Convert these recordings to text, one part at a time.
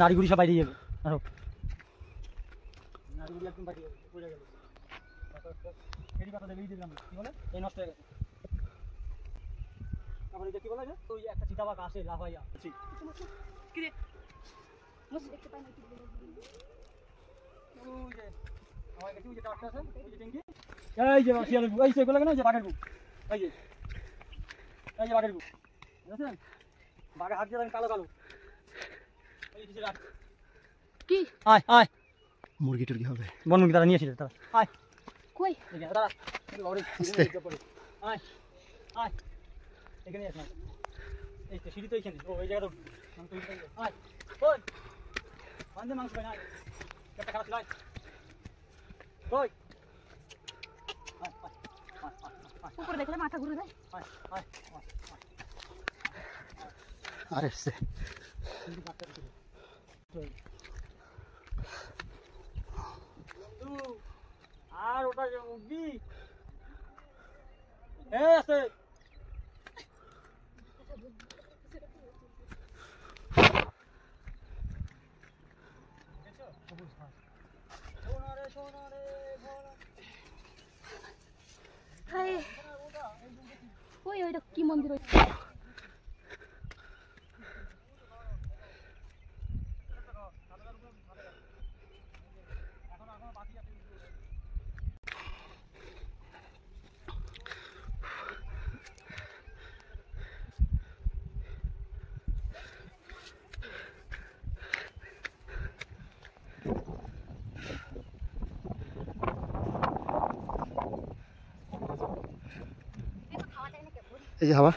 নারীগুড়ি সব বাইরে যাবে আরো নারীগুড়ি একদম বাইরে যাবে পড়ে গেল ফেরি পাতা দেবেই দিলাম কি বলে এই নষ্ট হয়ে গেছে আবার এটা কি বলে যে ওই একটা চিতাবাঘ আসে লাফাইয়া কি রে মুস দেখতে পাই না কি বলে ওই যে আমার কাছে ওই যে টাটকা আছে ওই যে টিঙ্কি এই যে শিয়াল এই যে এগুলো কেন যে বাঘের বুক এই যে বাঘের বুক বুঝছেন বাঘের হাত দিয়ে কালো কালো এই যে রাখ কি আয় আয় মুরগি টুরগি হবে বন মুরগি তারা নিয়েছিল তারা আয় কই এই দাদা লরি আয় আয় এখানে আস না এই তো সিঁড়ি তো এইখানে ও এই জায়গা তো আয় কই আনতে মাংস পাই না একটা খারাপ লাই কই উপরে দেখলে মাথা ঘুরে যায় আয় আয় আরে সে আর ওটা উঠবি আছে ওই ওইটা কি মন্দির এই যে হাওয়া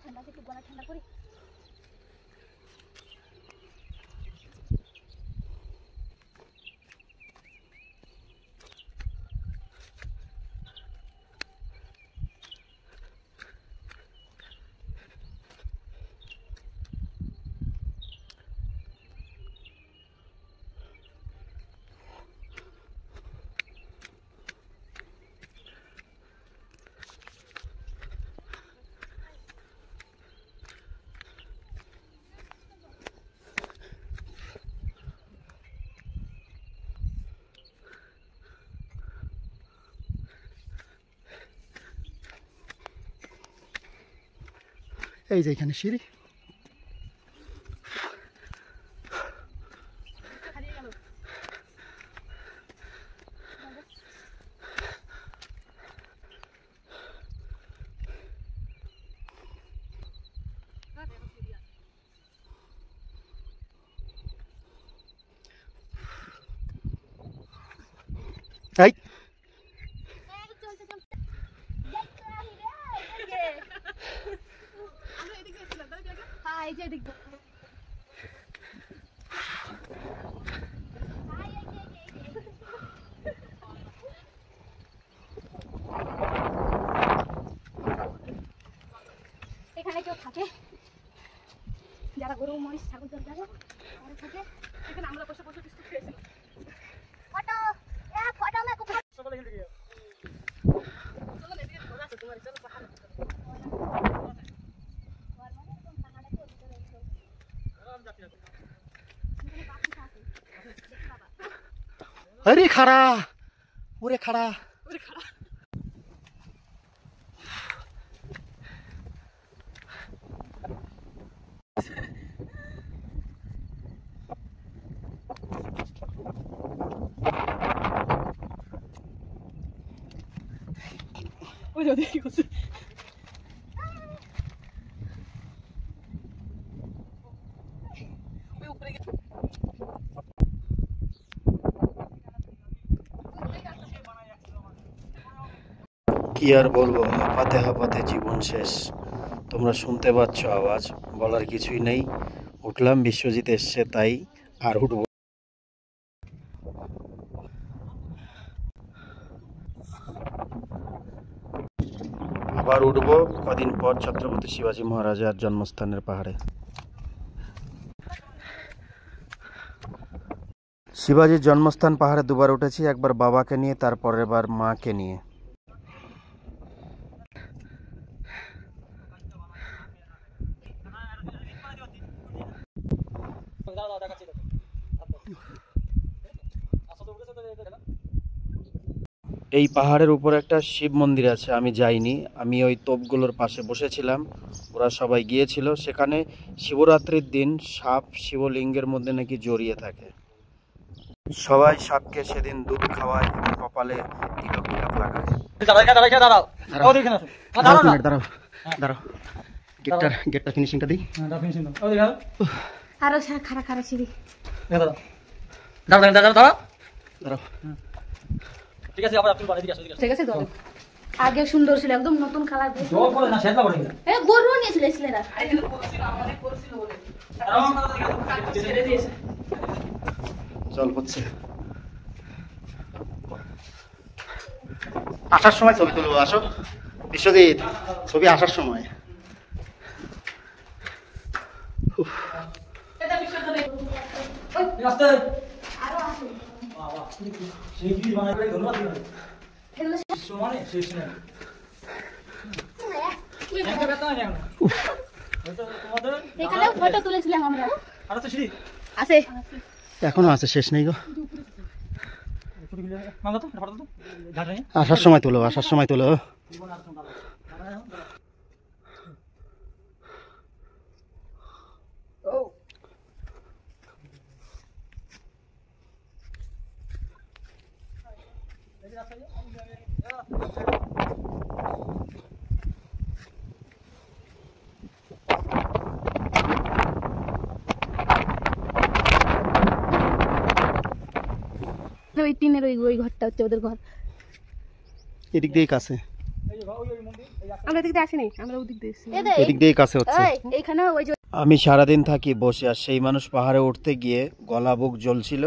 ঠান্ডা থেকে গলা ঠান্ডা করি এই যে এখানে সিঁড়ি এই এখানে কেউ থাকে যারা গরু মহিষ ছাগল থাকে তারা থাকে এখানে আমরা বসে বসে বিস্কুট খেয়েছি ফটো ফটো মে কুকুর চলো এখান থেকে চলো না এদিকে ঘোরা আছে তোমার চলো পাহাড় अरे खड़ा पूरे खड़ा ওই যে কি করছে ওই উপরে কি আর বলবো, হাঁপাতে হাঁপাতে জীবন শেষ। তোমরা শুনতে পাচ্ছ আওয়াজ, বলার কিছুই নেই। উঠলাম, বিশ্বজিৎ এসছে তাই, আর উঠবো। আবার উঠবো কদিন পর ছত্রপতি শিবাজী মহারাজার জন্মস্থানের পাহাড়ে। শিবাজীর জন্মস্থান পাহাড়ে দুবার উঠেছি, একবার বাবাকে নিয়ে, তারপরের বার মাকে নিয়ে। এই পাহাড়ের উপর একটা শিব মন্দির আছে, আমি যাইনি। আমি ওই তোপগুলোর পাশে বসেছিলাম, ওরা সবাই গিয়েছিল। সেখানে শিবরাত্রির দিন সাপ শিবলিঙ্গের মধ্যে নাকি জড়িয়ে থাকে। সবাই সাপকে সেদিন দুধ খাওয়ায় এবং কপালে তিলক তিলক লাগায়। গেটটা ফিনিশিংটা দিই। আরো খারাপ খারাপ সিঁড়ি। ঠিক আছে, আবার আপনি বাড়ি দিকে আসো। ঠিক আছে, চলো। আগে সুন্দর ছিল, একদম নতুন কালার। জল পড়ে না, সেটা পড়ে না। গরু নিয়েছিল ছেলেরা। জল পড়ছে। আসার সময় ছবি তুলবো, আসো বিশ্বজিৎ, ছবি আসার সময়। ফটো তুলেছিলাম আমরা। আছে, এখনো আছে, শেষ নেই গো। আসার সময় তোলো, আসার সময় তোলো। ওই টিনের ওই ঘরটা হচ্ছে ওদের ঘর। এদিক দিয়ে কাছে, আমরা এদিক দিয়ে আসিনি, আমরা ওদিক দিয়ে এসেছি। এদিক দিয়ে কাছে হচ্ছে। এইখানে ওই যে আমি সারাদিন থাকি বসে, আর সেই মানুষ পাহাড়ে উঠতে গিয়ে গলা বুক জ্বলছিল,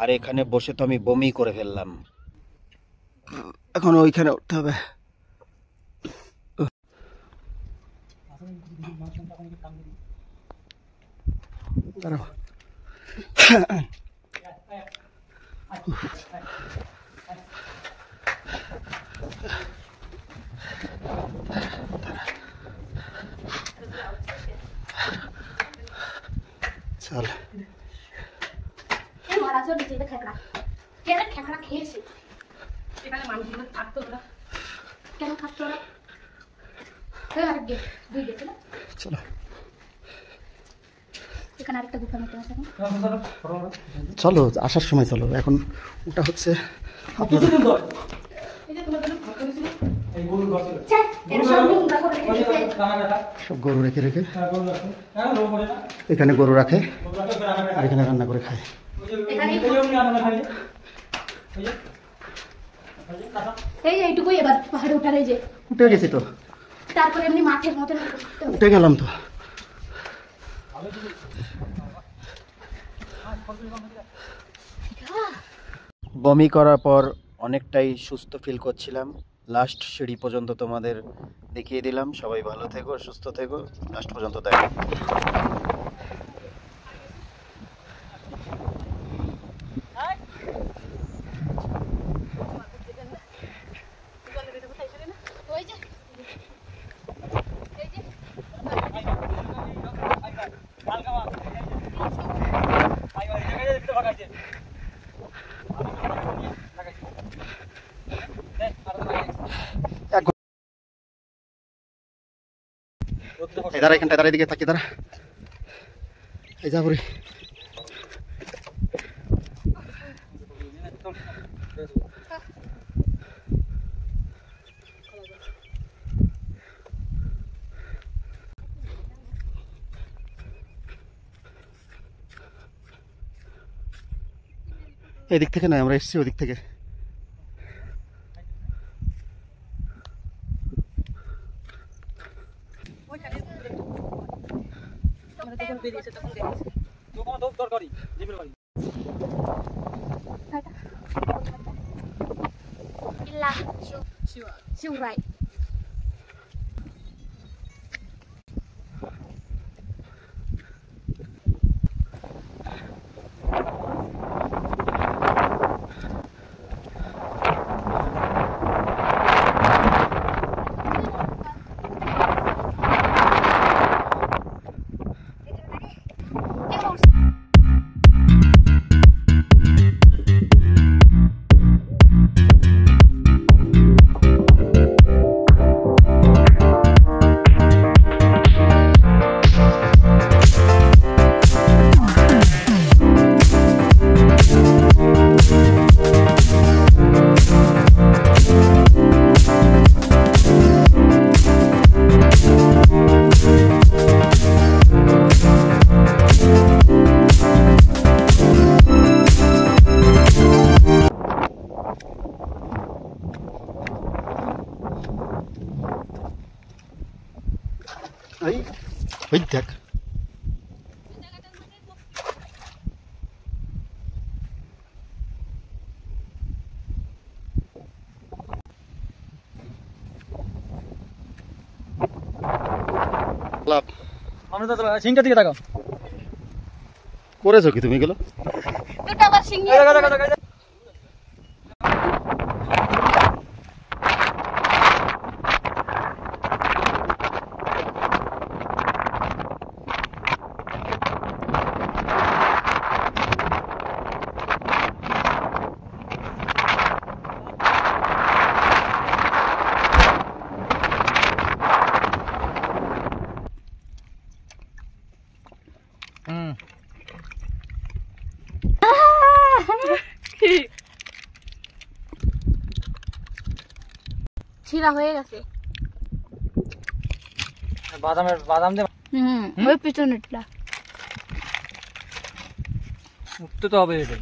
আর এখানে বসে তো আমি বমি করে ফেললাম। এখন ওইখানে উঠতে হবে। চল, খেয়েছে এখানে মানুষগুলো থাকতো ওরা, কেন থাকতো ওরা? চলো, এখানে আরেকটা গুফার মতো আছে। চলো আসার সময় চলো। এখন ওটা হচ্ছে সব গরু রেখে রেখে, এখানে গরু রাখে আর এখানে রান্না করে খায়। এই যে এইটুকুই এবার পাহাড়ে উঠার, এই যে উঠে গেছি তো, তারপরে এমনি মাঠের মতো উঠে গেলাম তো। বমি করার পর অনেকটাই সুস্থ ফিল করছিলাম। লাস্ট সিঁড়ি পর্যন্ত তোমাদের দেখিয়ে দিলাম। সবাই ভালো থেকো, সুস্থ থেকো, লাস্ট পর্যন্ত দেখো। দাঁড়া, এখানটায় দাঁড়া, এদিকে থাকি, দাঁড়া। এই যাবরি এদিক থেকে না, আমরা এসেছি ওদিক থেকে। Siurai. ওই দেখ, লাভ আমরা তো সিংটার দিকে তাকাও। করেছো কি তুমি এগুলো? দুটো আবার সিং নিয়ে দেখা দেখা দেখা দেখা। ছিঁড়া হয়ে গেছে। বাদাম দে ওই পিছনেরটা উঠতে তো হবে এটা।